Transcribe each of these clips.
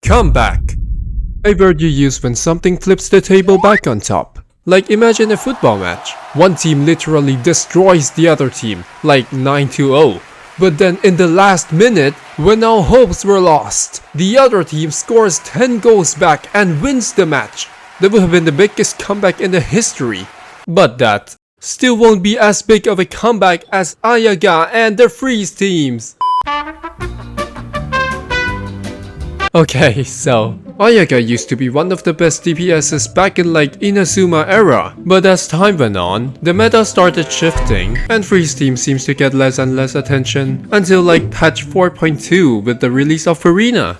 Comeback! A word you use when something flips the table back on top. Like imagine a football match. One team literally destroys the other team, like 9-0. But then in the last minute, when all hopes were lost, the other team scores 10 goals back and wins the match. That would have been the biggest comeback in the history. But that still won't be as big of a comeback as Ayaka and the Freeze teams. Okay, so Ayaka used to be one of the best DPSs back in like Inazuma era, but as time went on, the meta started shifting and Freeze team seems to get less and less attention until like patch 4.2 with the release of Farina.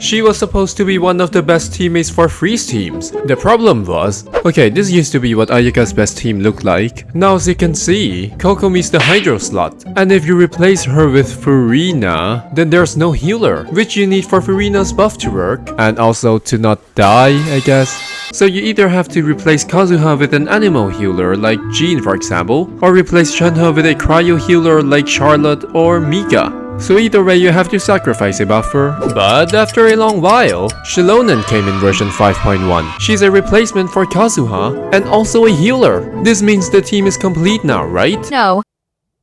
She was supposed to be one of the best teammates for Freeze teams. The problem was, okay, this used to be what Ayaka's best team looked like. Now as you can see, Kokomi's the Hydro slot. And if you replace her with Farina, then there's no healer, which you need for Farina's buff to work. And also to not die, I guess. So you either have to replace Kazuha with an animal healer like Jean for example, or replace Shenhe with a cryo healer like Charlotte or Mika. So either way you have to sacrifice a buffer. But after a long while, Shilonen came in version 5.1. She's a replacement for Kazuha and also a healer. This means the team is complete now, right? No.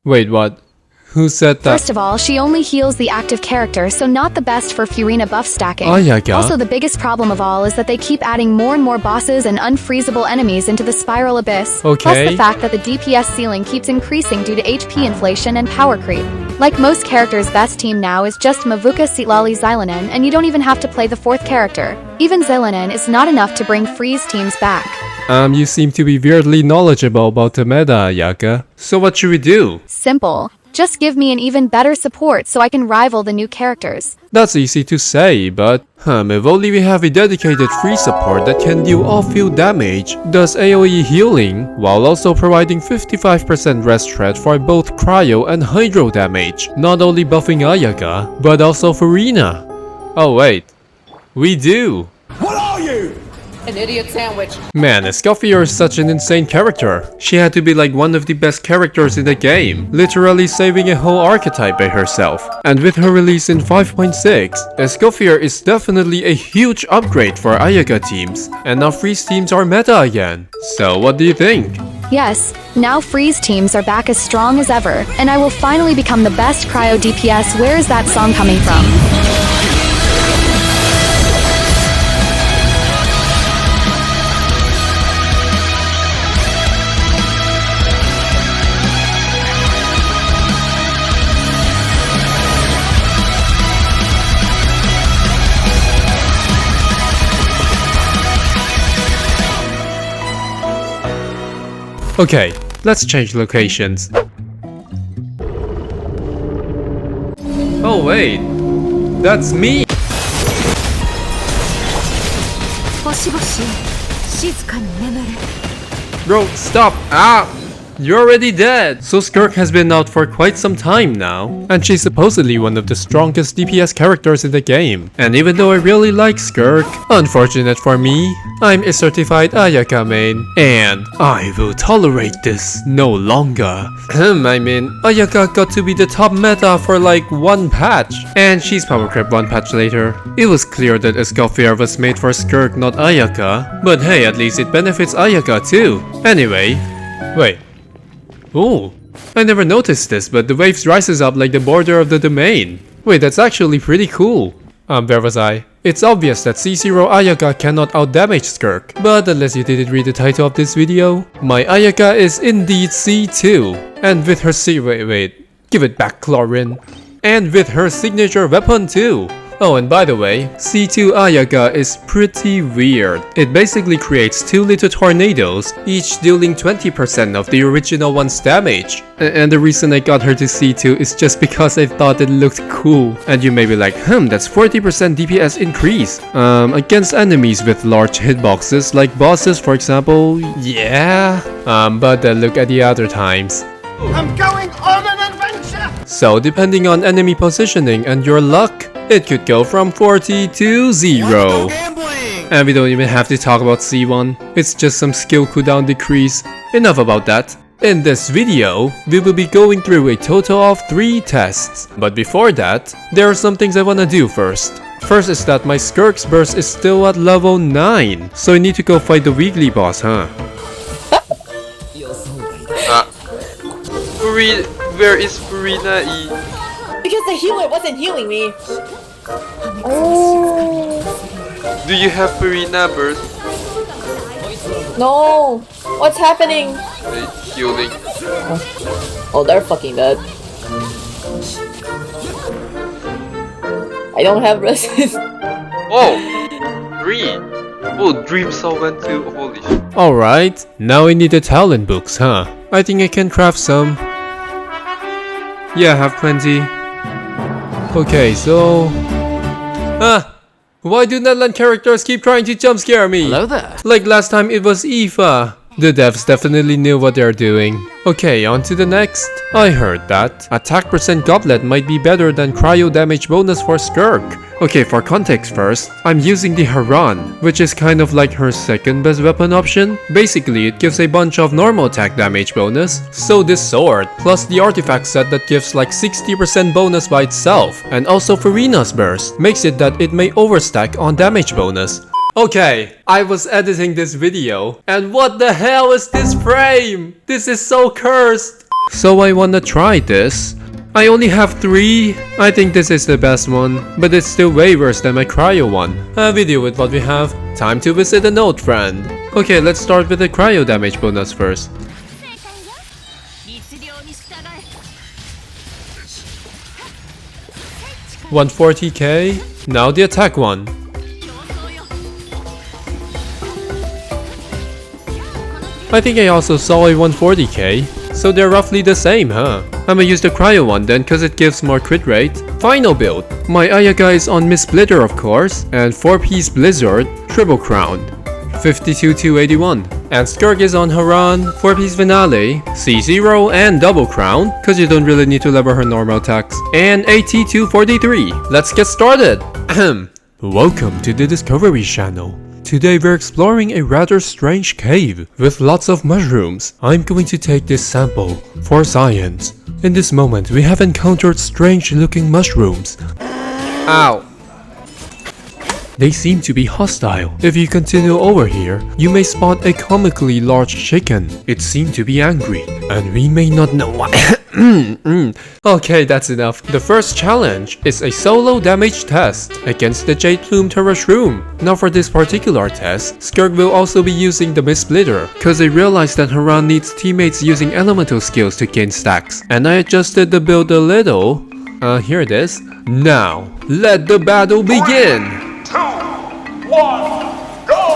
Wait, what? Who said that? First of all, she only heals the active character, so not the best for Furina buff stacking. Ayaka? Also, the biggest problem of all is that they keep adding more and more bosses and unfreezable enemies into the spiral abyss. Okay. Plus the fact that the DPS ceiling keeps increasing due to HP inflation and power creep. Like most characters, best team now is just Mavuka, Sitlali, Xylonen, and you don't even have to play the fourth character. Even Xylonen is not enough to bring Freeze teams back. You seem to be weirdly knowledgeable about the meta, Ayaka. So what should we do? Simple. Just give me an even better support so I can rival the new characters. That's easy to say, but if only we have a dedicated free support that can deal off-field damage, does AoE healing, while also providing 55% rest threat for both cryo and hydro damage, not only buffing Ayaka, but also Farina. Oh wait, we do! What are you? An idiot sandwich. Man, Escoffier is such an insane character. She had to be like one of the best characters in the game, literally saving a whole archetype by herself. And with her release in 5.6, Escoffier is definitely a huge upgrade for Ayaka teams. And now Freeze teams are meta again. So what do you think? Yes, now Freeze teams are back as strong as ever, and I will finally become the best cryo DPS. Where is that song coming from? Okay, let's change locations. Oh wait, that's me! Bro, stop! Ah! You're already dead! So Skirk has been out for quite some time now, and she's supposedly one of the strongest DPS characters in the game. And even though I really like Skirk, unfortunate for me, I'm a certified Ayaka main, and I will tolerate this no longer. I mean, Ayaka got to be the top meta for like one patch, and she's power crept one patch later. It was clear that Escoffier was made for Skirk, not Ayaka, but hey, at least it benefits Ayaka too. Anyway, wait. Oh, I never noticed this, but the waves rises up like the border of the domain. Wait, that's actually pretty cool. Where was I? It's obvious that C0 Ayaka cannot outdamage Skirk, but unless you didn't read the title of this video, my Ayaka is indeed C2, and with her wait, give it back, Chlorine. And with her signature weapon too. Oh, and by the way, C2 Ayaka is pretty weird. It basically creates two little tornadoes, each dealing 20% of the original one's damage. And the reason I got her to C2 is just because I thought it looked cool. And you may be like, that's 40% DPS increase. Against enemies with large hitboxes, like bosses for example, yeah. But then look at the other times. I'm going on an adventure! So depending on enemy positioning and your luck, it could go from 40 to 0. And we don't even have to talk about C1, it's just some skill cooldown decrease. Enough about that. In this video, we will be going through a total of 3 tests. But before that, there are some things I wanna do first. First is that my Skirk's burst is still at level 9, so I need to go fight the weekly boss, huh? Where is Furina E? Because the healer wasn't healing me. Oh. Do you have Furina burst? No. What's happening? Healing. Oh, they're fucking dead. I don't have resist. Oh! 3! Oh, Dream Solvent too. Holy shit. Alright, now I need the talent books, huh? I think I can craft some. Yeah, I have plenty. Okay, so... Why do Netland characters keep trying to jump scare me? Hello there. Like last time it was Aoife. The devs definitely knew what they're doing. Okay, on to the next. I heard that attack percent goblet might be better than cryo damage bonus for Skirk. Okay, for context first, I'm using the Haran, which is kind of like her second best weapon option. Basically, it gives a bunch of normal attack damage bonus. So this sword, plus the artifact set that gives like 60% bonus by itself, and also Furina's burst, makes it that it may overstack on damage bonus. Okay, I was editing this video, and what the hell is this frame? This is so cursed. So I wanna try this. I only have 3. I think this is the best one, but it's still way worse than my cryo one. A video with what we have. Time to visit a note friend. Okay, let's start with the cryo damage bonus first. 140k. Now the attack one. I think I also saw a 140k, so they're roughly the same, huh? I'ma use the cryo one then, cause it gives more crit rate. Final build. My Ayaka is on Miss Splitter of course, and 4-piece Blizzard, Triple Crown, 52 to 81. And Skirk is on Haran, 4-piece Finale, C0 and Double Crown, cause you don't really need to level her normal attacks, and AT 243. Let's get started! Welcome to the Discovery Channel. Today we're exploring a rather strange cave with lots of mushrooms. I'm going to take this sample for science. In this moment we have encountered strange looking mushrooms. Ow. They seem to be hostile. If you continue over here, you may spot a comically large chicken. It seemed to be angry, and we may not know why. Okay, that's enough. The first challenge is a solo damage test against the Jade Plume Terrashroom. Now for this particular test, Skirk will also be using the Miss Splitter, cause I realized that Haran needs teammates using elemental skills to gain stacks. And I adjusted the build a little. Here it is. Now, let the battle begin! 2, 1, go!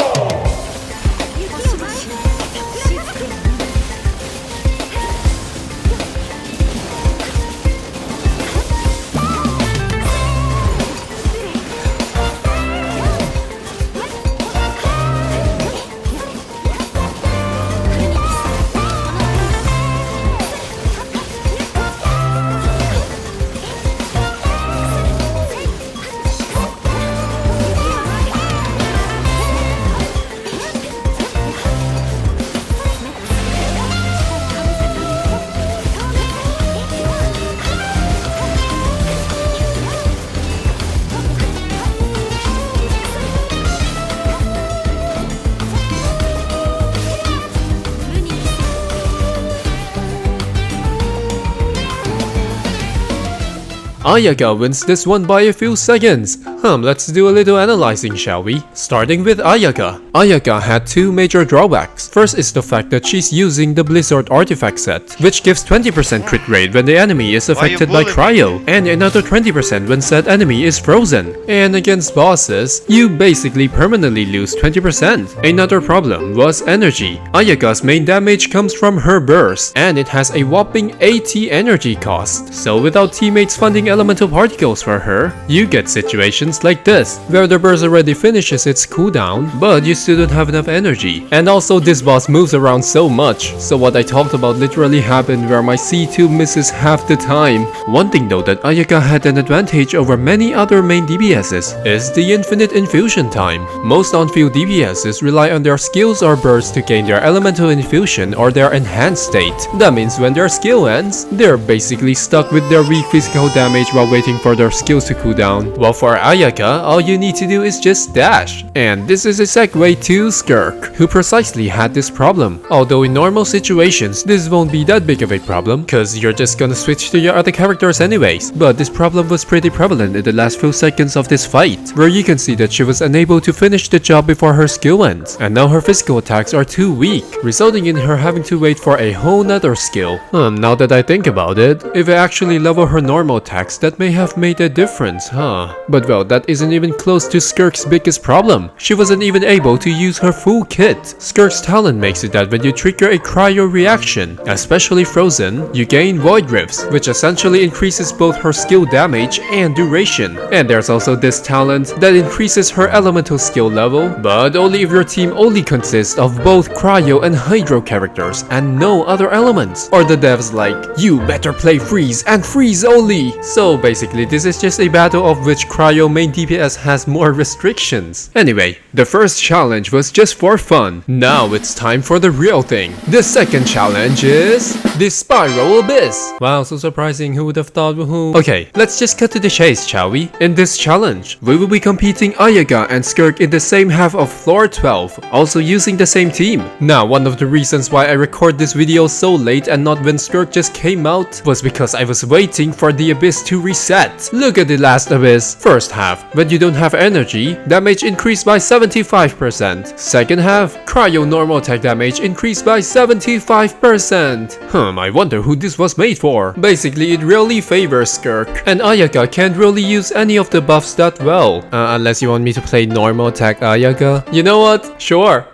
Ayaka wins this one by a few seconds. Let's do a little analyzing, shall we? Starting with Ayaka. Ayaka had 2 major drawbacks. First is the fact that she's using the Blizzard artifact set, which gives 20% crit rate when the enemy is affected by cryo, and another 20% when said enemy is frozen. And against bosses, you basically permanently lose 20%. Another problem was energy. Ayaka's main damage comes from her burst, and it has a whopping 80 energy cost. So without teammates funding elemental particles for her, you get situations like this, where the burst already finishes its cooldown, but you still don't have enough energy. And also this boss moves around so much, so what I talked about literally happened where my C2 misses half the time. One thing though that Ayaka had an advantage over many other main DPSs is the infinite infusion time. Most on-field DPSs rely on their skills or bursts to gain their elemental infusion or their enhanced state. That means when their skill ends, they're basically stuck with their weak physical damage while waiting for their skills to cool down. While for Ayaka, Ayaka, all you need to do is just dash. And this is a segue to Skirk, who precisely had this problem. Although in normal situations, this won't be that big of a problem, cause you're just gonna switch to your other characters anyways. But this problem was pretty prevalent in the last few seconds of this fight, where you can see that she was unable to finish the job before her skill ends, and now her physical attacks are too weak, resulting in her having to wait for a whole nother skill. Now that I think about it, if I actually level her normal attacks, that may have made a difference, huh? But well, that isn't even close to Skirk's biggest problem. She wasn't even able to use her full kit. Skirk's talent makes it that when you trigger a cryo reaction, especially frozen, you gain void rifts, which essentially increases both her skill damage and duration. And there's also this talent that increases her elemental skill level, but only if your team only consists of both cryo and hydro characters and no other elements. Or the devs like, you better play freeze and freeze only. So basically this is just a battle of which cryo main DPS has more restrictions. Anyway, the first challenge was just for fun. Now it's time for the real thing. The second challenge is the Spiral Abyss. Wow, so surprising, who would have thought who? Okay, let's just cut to the chase, shall we? In this challenge, we will be competing Ayaka and Skirk in the same half of floor 12, also using the same team. Now, one of the reasons why I record this video so late and not when Skirk just came out was because I was waiting for the Abyss to reset. Look at the last Abyss. First half, when you don't have energy, damage increased by 75%. Second half, cryo normal attack damage increased by 75%. I wonder who this was made for. Basically, it really favors Skirk, and Ayaka can't really use any of the buffs that well. Unless you want me to play normal attack Ayaka. You know what? Sure.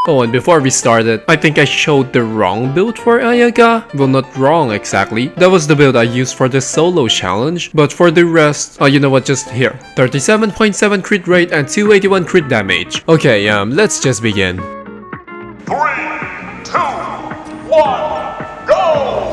Oh, and before we started, I think I showed the wrong build for Ayaka. Well, not wrong exactly. That was the build I used for the solo challenge. But for the rest, you know what, just here. 37.7 crit rate and 281 crit damage. Okay, let's just begin. 3, 2, 1, go!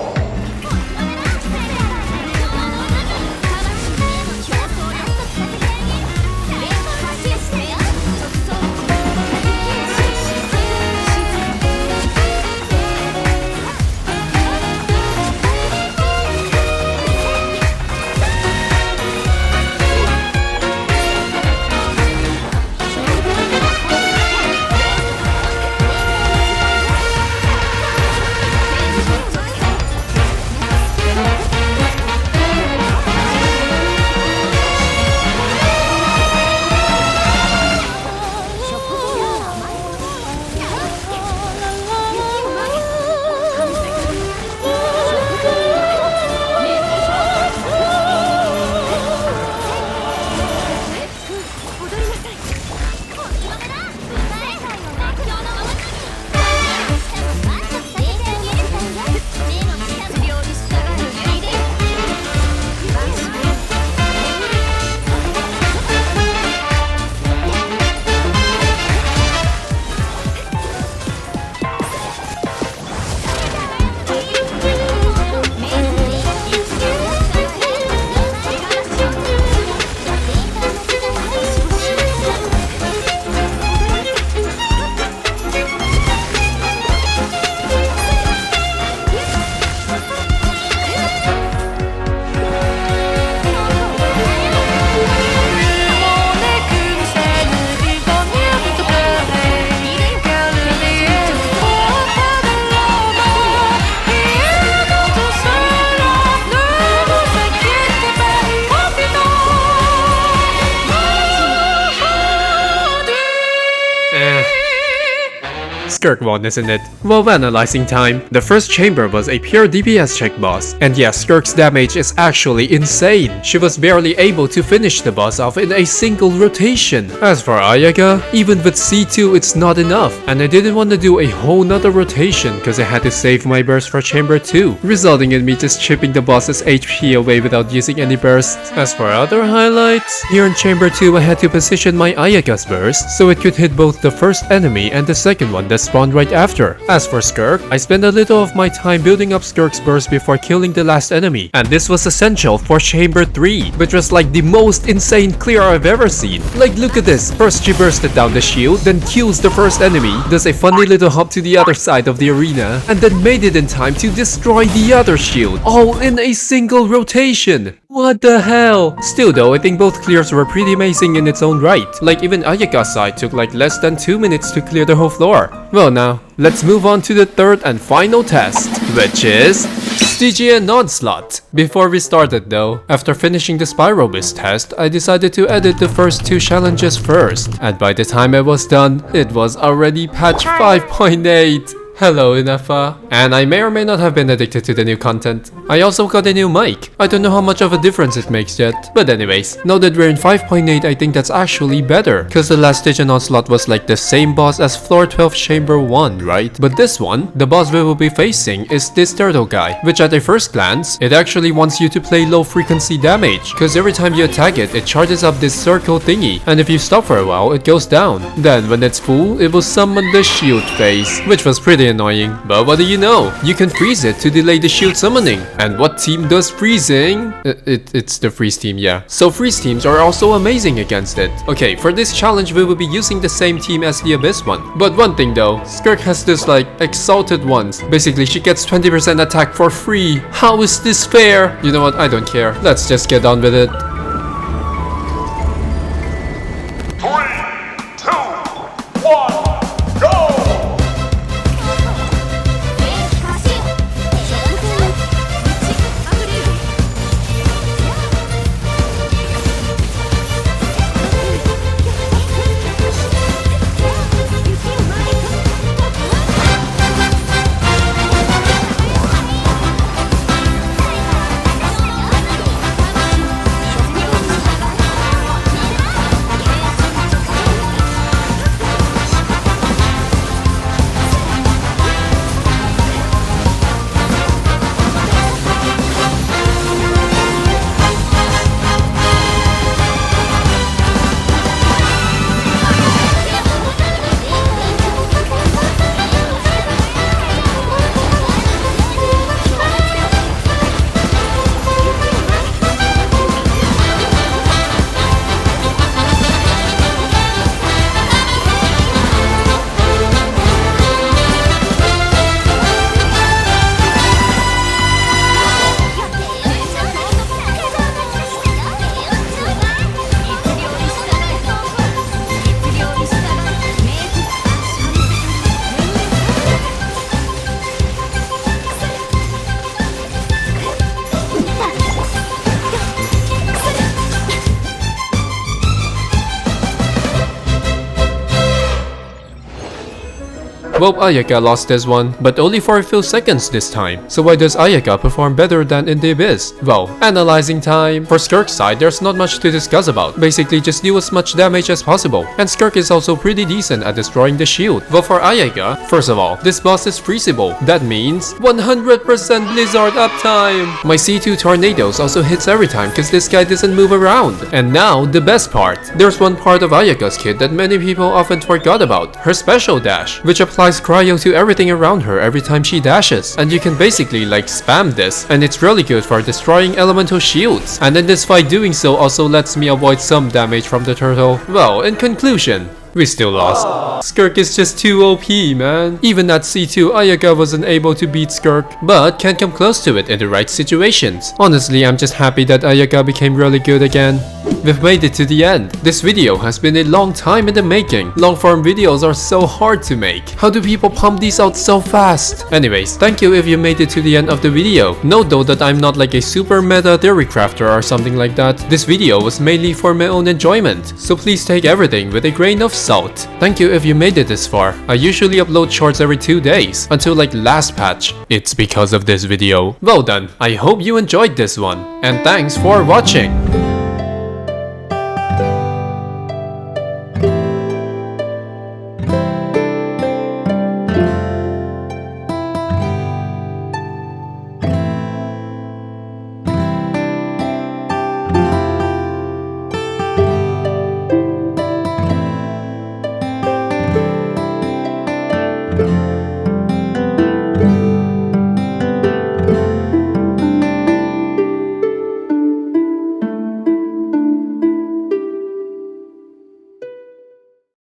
Skirk won, isn't it? Well, analyzing time, the first chamber was a pure DPS check boss, and yes, Skirk's damage is actually insane. She was barely able to finish the boss off in a single rotation. As for Ayaka, even with C2 it's not enough, and I didn't want to do a whole nother rotation because I had to save my burst for chamber 2, resulting in me just chipping the boss's HP away without using any bursts. As for other highlights, here in chamber 2 I had to position my Ayaka's burst so it could hit both the first enemy and the second one that's spawned right after. As for Skirk, I spent a little of my time building up Skirk's burst before killing the last enemy, and this was essential for Chamber 3, which was like the most insane clear I've ever seen. Like, look at this. First she bursted down the shield, then kills the first enemy, does a funny little hop to the other side of the arena, and then made it in time to destroy the other shield, all in a single rotation. What the hell? Still though, I think both clears were pretty amazing in its own right. Like, even Ayaka's side took like less than 2 minutes to clear the whole floor. Well, now, let's move on to the third and final test, which is Stygian onslaught. Before we started though, after finishing the Spirobis test, I decided to edit the first 2 challenges first, and by the time I was done, it was already patch 5.8. Hello Inafa. And I may or may not have been addicted to the new content. I also got a new mic. I don't know how much of a difference it makes yet. But anyways, now that we're in 5.8, I think that's actually better. Cause the last Stygian onslaught was like the same boss as floor 12 chamber 1, right? But this one, the boss we will be facing is this turtle guy, which at a first glance, it actually wants you to play low frequency damage. Cause every time you attack it, it charges up this circle thingy. And if you stop for a while, it goes down. Then when it's full, it will summon the shield phase, which was pretty annoying. But what do you know? You can freeze it to delay the shield summoning. And what team does freezing? It's the freeze team, yeah. So freeze teams are also amazing against it. Okay, for this challenge we will be using the same team as the Abyss one. But one thing though, Skirk has this like exalted ones. Basically she gets 20% attack for free. How is this fair? You know what? I don't care. Let's just get on with it. 3, 2, 1, go! Well, Ayaka lost this one, but only for a few seconds this time. So why does Ayaka perform better than in the Abyss? Well, analyzing time. For Skirk's side, there's not much to discuss about. Basically, just deal as much damage as possible. And Skirk is also pretty decent at destroying the shield. But for Ayaka, first of all, this boss is freezable. That means 100% Blizzard uptime. My C2 tornadoes also hits every time because this guy doesn't move around. And now, the best part. There's one part of Ayaka's kit that many people often forgot about. Her special dash, which applies Cryo to everything around her every time she dashes. And you can basically like spam this, and it's really good for destroying elemental shields. And in this fight, doing so also lets me avoid some damage from the turtle. Well, in conclusion, we still lost. Skirk is just too OP, man. Even at C2, Ayaka wasn't able to beat Skirk, but can come close to it in the right situations. Honestly, I'm just happy that Ayaka became really good again. We've made it to the end. This video has been a long time in the making. Long form videos are so hard to make. How do people pump these out so fast? Anyways, thank you if you made it to the end of the video. Note though that I'm not like a super meta theory crafter or something like that. This video was mainly for my own enjoyment, so please take everything with a grain of salt. Thank you if you made it this far. I usually upload shorts every 2 days, until like last patch. It's because of this video. Well done. I hope you enjoyed this one, and thanks for watching.